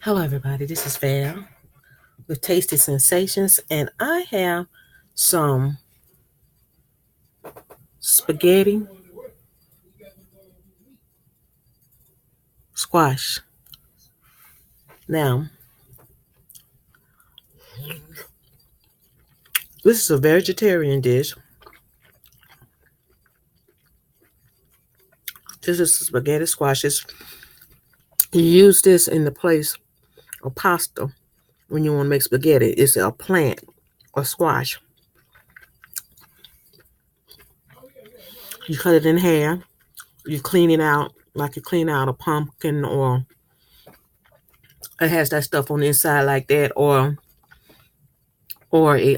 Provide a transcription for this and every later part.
Hello, everybody. This is Val with Tasty Sensations, and I have some spaghetti squash. Now, this is a vegetarian dish. This is spaghetti squashes. You use this in the place of pasta when you want to make spaghetti. It's a plant or squash. You cut it in half. You clean it out like you clean out a pumpkin, or it has that stuff on the inside like that, or a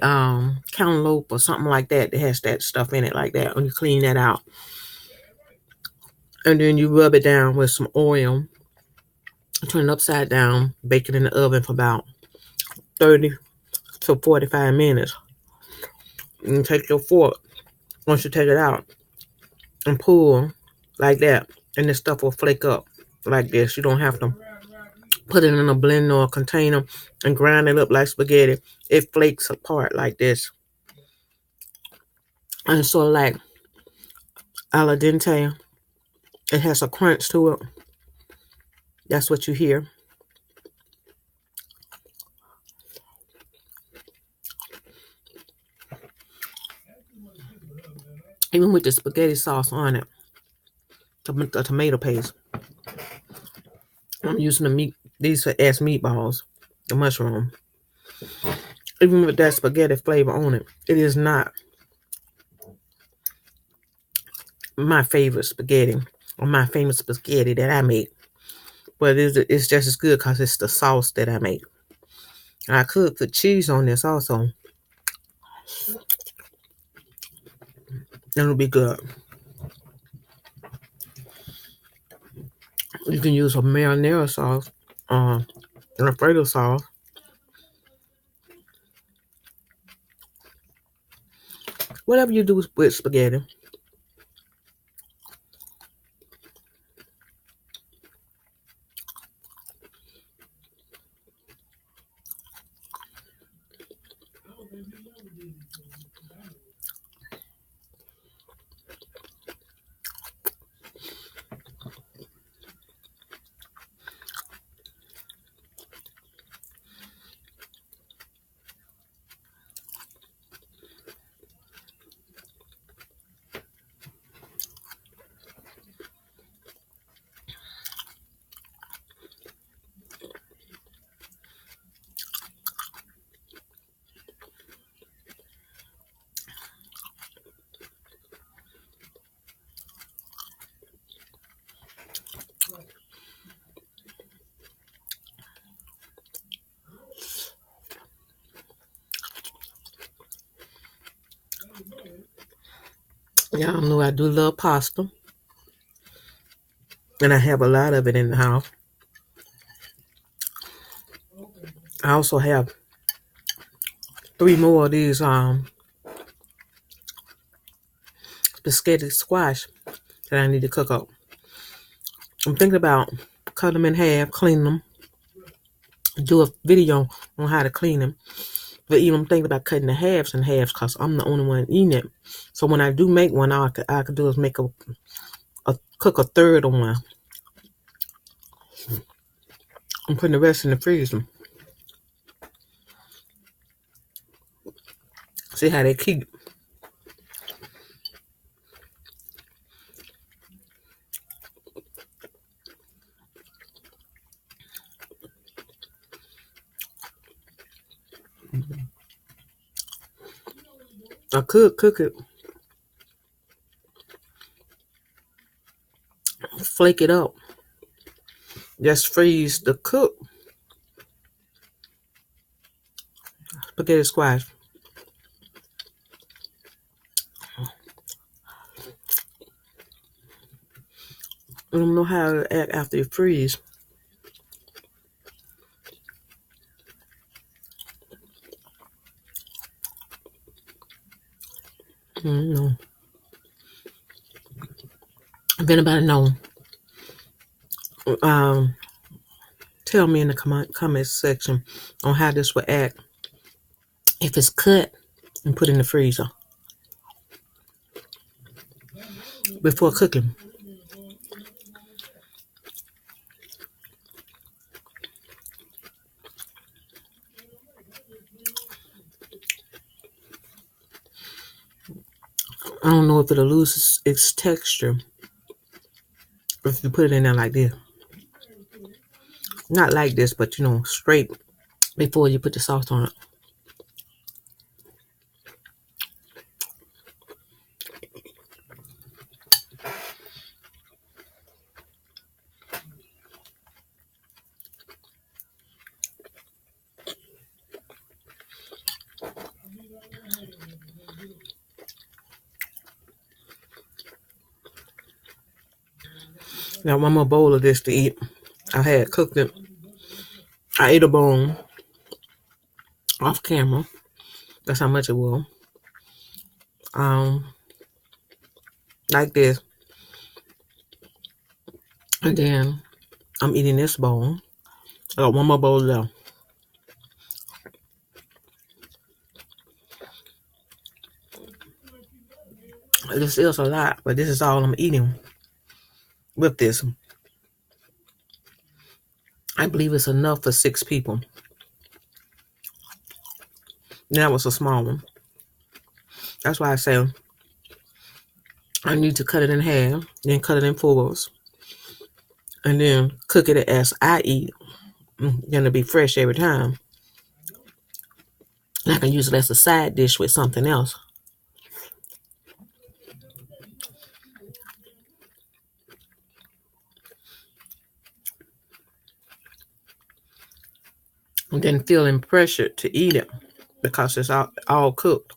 cantaloupe or something like that has that stuff in it like that. When you clean that out, and then you rub it down with some oil, turn it upside down, bake it in the oven for about 30 to 45 minutes. And take your fork once you take it out and pull like that, and this stuff will flake up like this. You don't have to put it in a blender or a container and grind it up like spaghetti. It flakes apart like this. And it's sort of like al dente. It has a crunch to it. That's what you hear. Even with the spaghetti sauce on it, the tomato paste. I'm using the meat, these as meatballs, the mushroom. Even with that spaghetti flavor on it, it is not my favorite spaghetti or my famous spaghetti that I make. But it's just as good because it's the sauce that I make. I could put cheese on this also. It'll be good. You can use a marinara sauce, and Alfredo sauce. Whatever you do with spaghetti. Y'all know I do love pasta. And I have a lot of it in the house. I also have 3 more of these spaghetti squash that I need to cook up. I'm thinking about cutting them in half, clean them, do a video on how to clean them. But even I'm thinking about cutting the halves in halves because I'm the only one eating it. So when I do make one, all I could do is make cook a third of one. I'm putting the rest in the freezer. See how they keep. I could cook it, flake it up, just freeze the cook spaghetti squash. I don't know how to act after you freeze. No. If anybody know tell me in the comment section on how this would act if it's cut and put in the freezer before cooking. I don't know if it'll lose its texture if you put it in there like this. Not like this, but straight before you put the sauce on it. Now one more bowl of this to eat. I had cooked it. I ate a bone off camera. That's how much it was. Like this. And then I'm eating this bowl. I got one more bowl left. This is a lot, but this is all I'm eating with this. I believe it's enough for 6 people. That was a small one. That's why I say I need to cut it in half, then cut it in fours, and then cook it as I eat. It's gonna be fresh every time. And I can use it as a side dish with something else. And then feeling pressured to eat it because it's all cooked.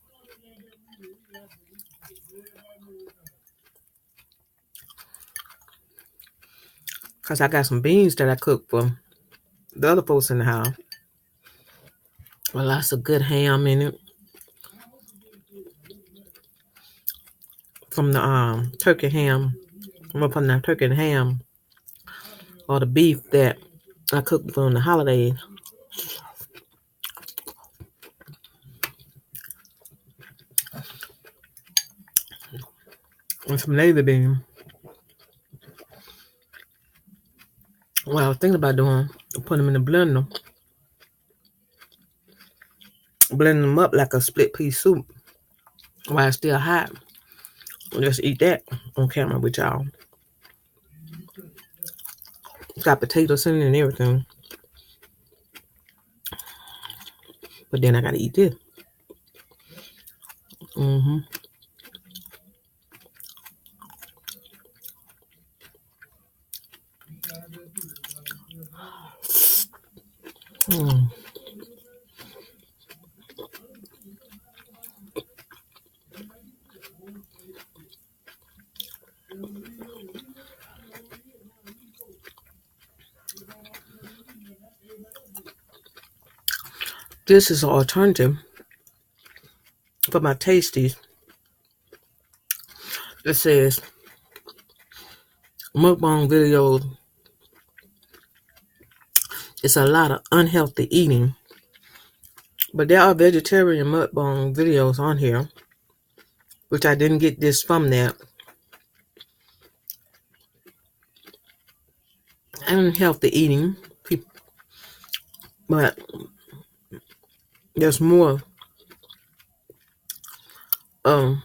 Because I got some beans that I cooked for the other folks in the house. With lots of good ham in it. From the turkey ham. From the turkey and ham. Or the beef that I cooked for the holidays. And some lazy beans. What I was thinking about doing, putting them in the blender. Blending them up like a split pea soup while it's still hot. Just eat that on camera with y'all. It's got potatoes in it and everything. But then I gotta eat this. Mm. This is an alternative for my tasties. It says mukbang videos. It's a lot of unhealthy eating. But there are vegetarian mukbang videos on here, which I didn't get this from that. Unhealthy eating, but there's more the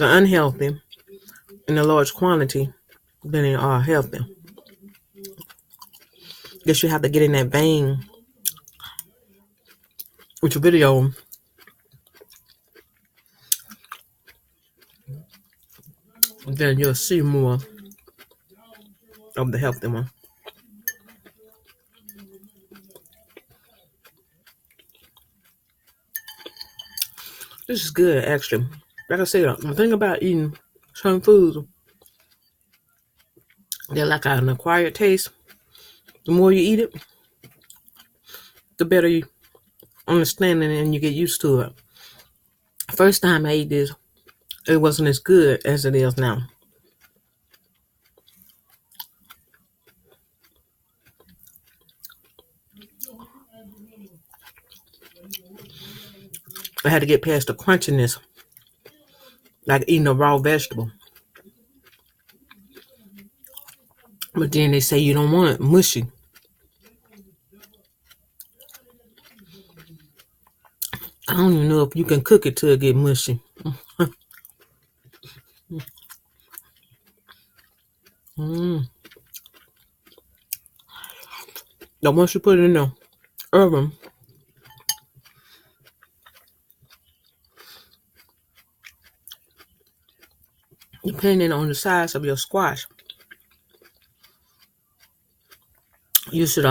unhealthy in a large quantity than they are healthy. Guess you have to get in that vein with your video. Then you'll see more of the healthy one. This is good, actually. Like I said, the thing about eating some foods, they're like an acquired taste. The more you eat it, the better you understand it and you get used to it. First time I ate this, it wasn't as good as it is now. I had to get past the crunchiness, like eating a raw vegetable. But then they say you don't want it mushy. I don't even know if you can cook it till it get mushy. But once you put it in the oven, depending on the size of your squash, you should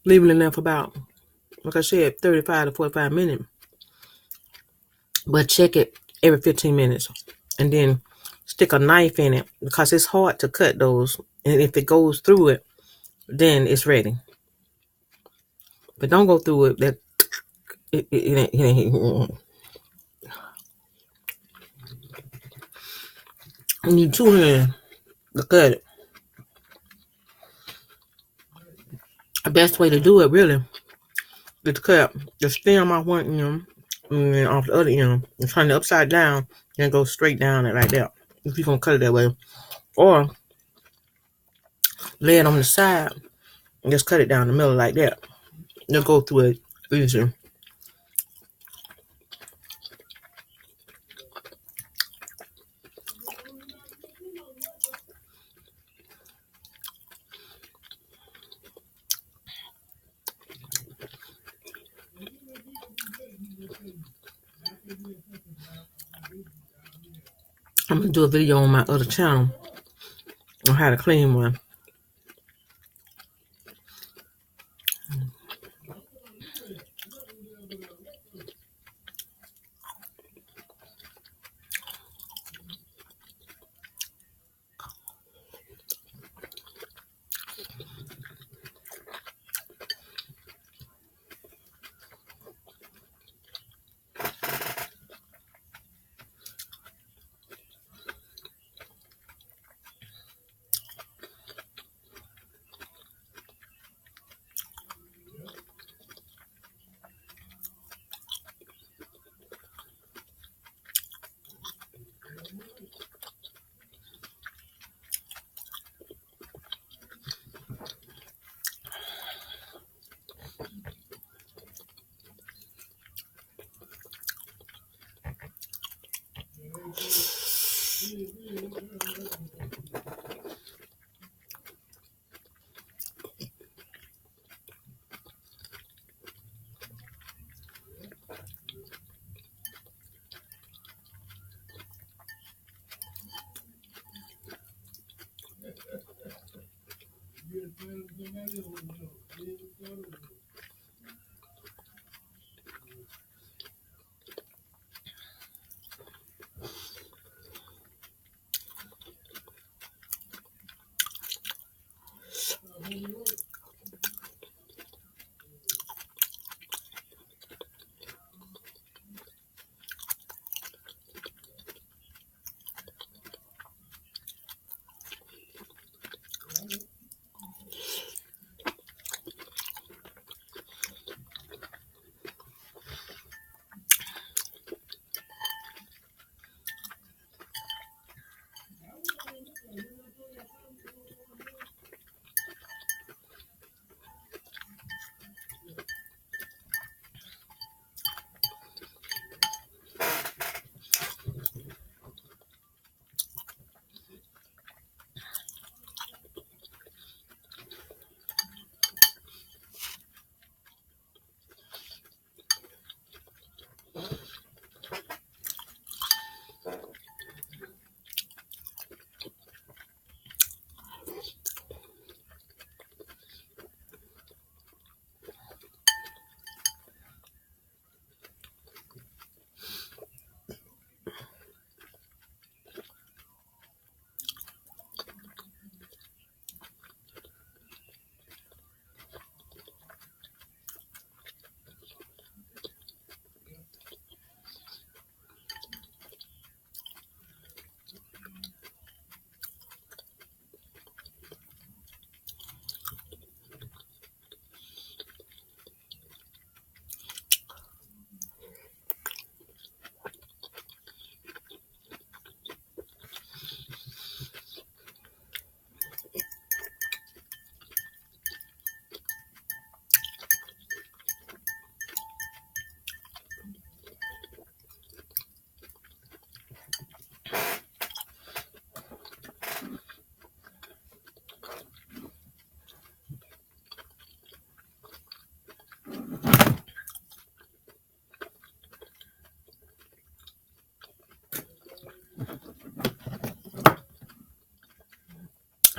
leave it in there for about, like I said, 35 to 45 minutes. But check it every 15 minutes. And then stick a knife in it because it's hard to cut those. And if it goes through it, then it's ready. But don't go through it. That it ain't. You need 2 hands to cut it. The best way to do it, really, is to cut the stem off one end and then off the other end. And turn it upside down and go straight down it like that. If you're going to cut it that way. Or lay it on the side and just cut it down the middle like that. You'll go through it easier. I'm going to do a video on my other channel on how to clean one.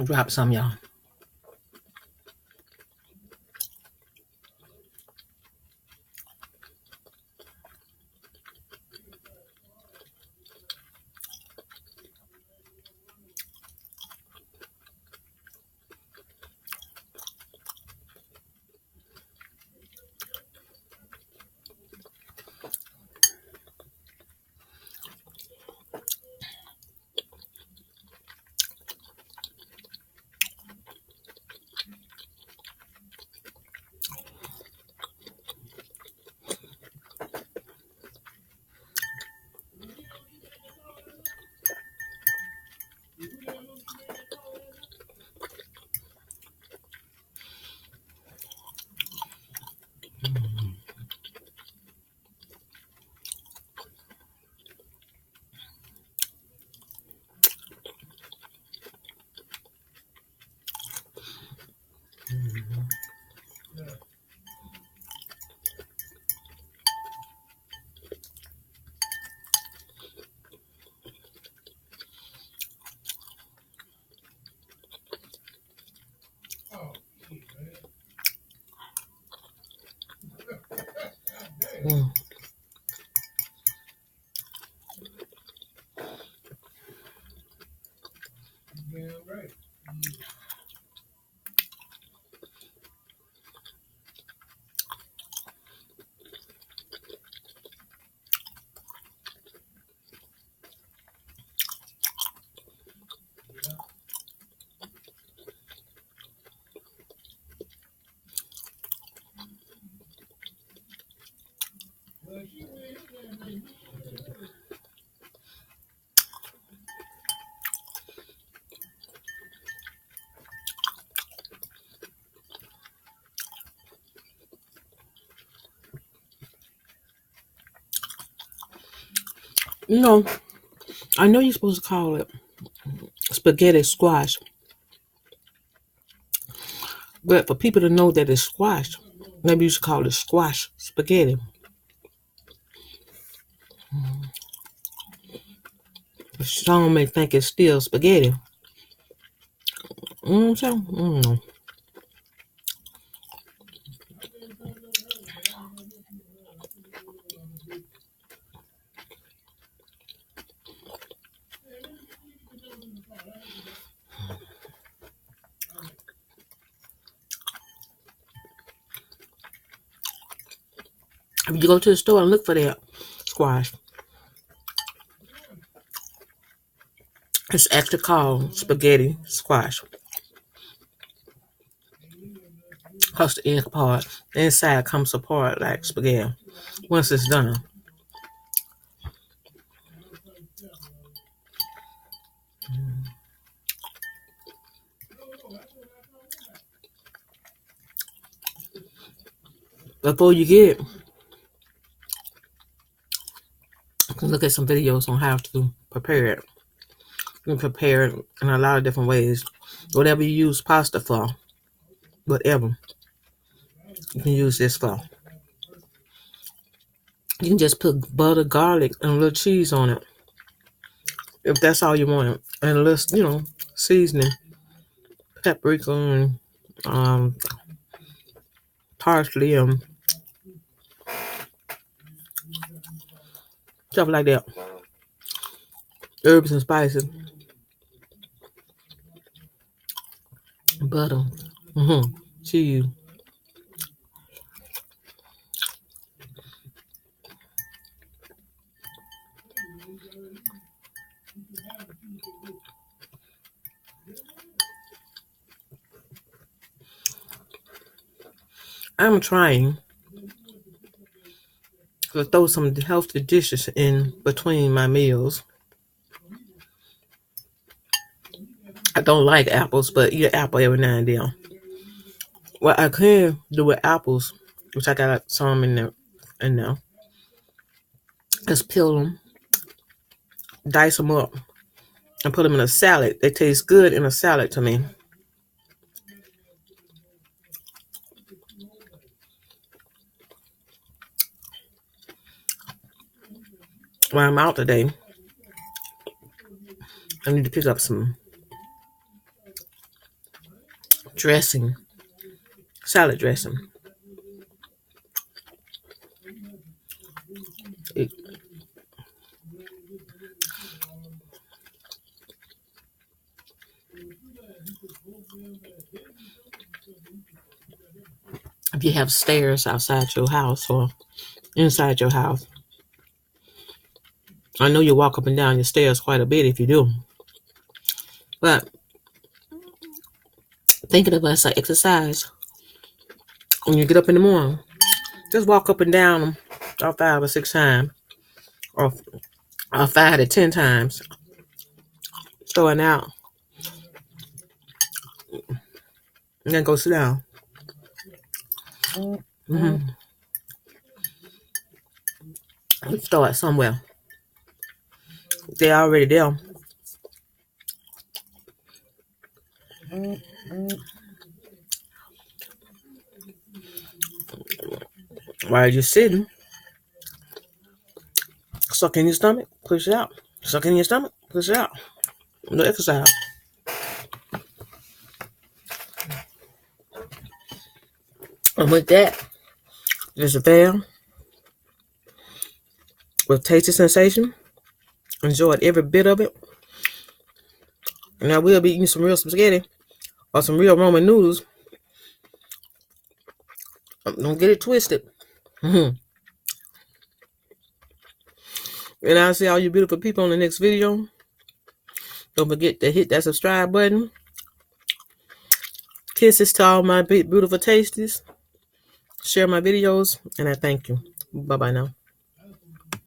Drop some, y'all. Mm. You know, I know you're supposed to call it spaghetti squash, but for people to know that it's squash, maybe you should call it squash spaghetti. Some may think it's still spaghetti. So, if you go to the store and look for that squash, it's actually called spaghetti squash. Because the inside comes apart like spaghetti once it's done. Before you get it, you can look at some videos on how to prepare it. You can prepare it in a lot of different ways. Whatever you use pasta for, whatever, you can use this for. You can just put butter, garlic, and a little cheese on it. If that's all you want. And a little, seasoning, paprika, and parsley, and stuff like that. Herbs and spices. Butter. Cheese. I'm trying to throw some healthy dishes in between my meals. I don't like apples, but eat an apple every now and then. What I can do with apples, which I got some in there, is peel them, dice them up, and put them in a salad. They taste good in a salad to me. While I'm out today, I need to pick up some dressing, salad dressing. If you have stairs outside your house or inside your house, I know you walk up and down your stairs quite a bit if you do. But thinking of it as an exercise, when you get up in the morning, just walk up and down them 5 or 6 times, or 5 to 10 times, throwing out, and then go sit down. Start somewhere. They're already there. While you're sitting, suck in your stomach, push it out. Suck in your stomach, push it out. No exercise. And with that, just a fan with tasty sensation. Enjoyed every bit of it. And I will be eating some real spaghetti or some real Roman noodles. Don't get it twisted. And I'll see all you beautiful people on the next video. Don't forget to hit that subscribe button. Kisses to all my beautiful tasties. Share my videos, and I thank you. Bye-bye now.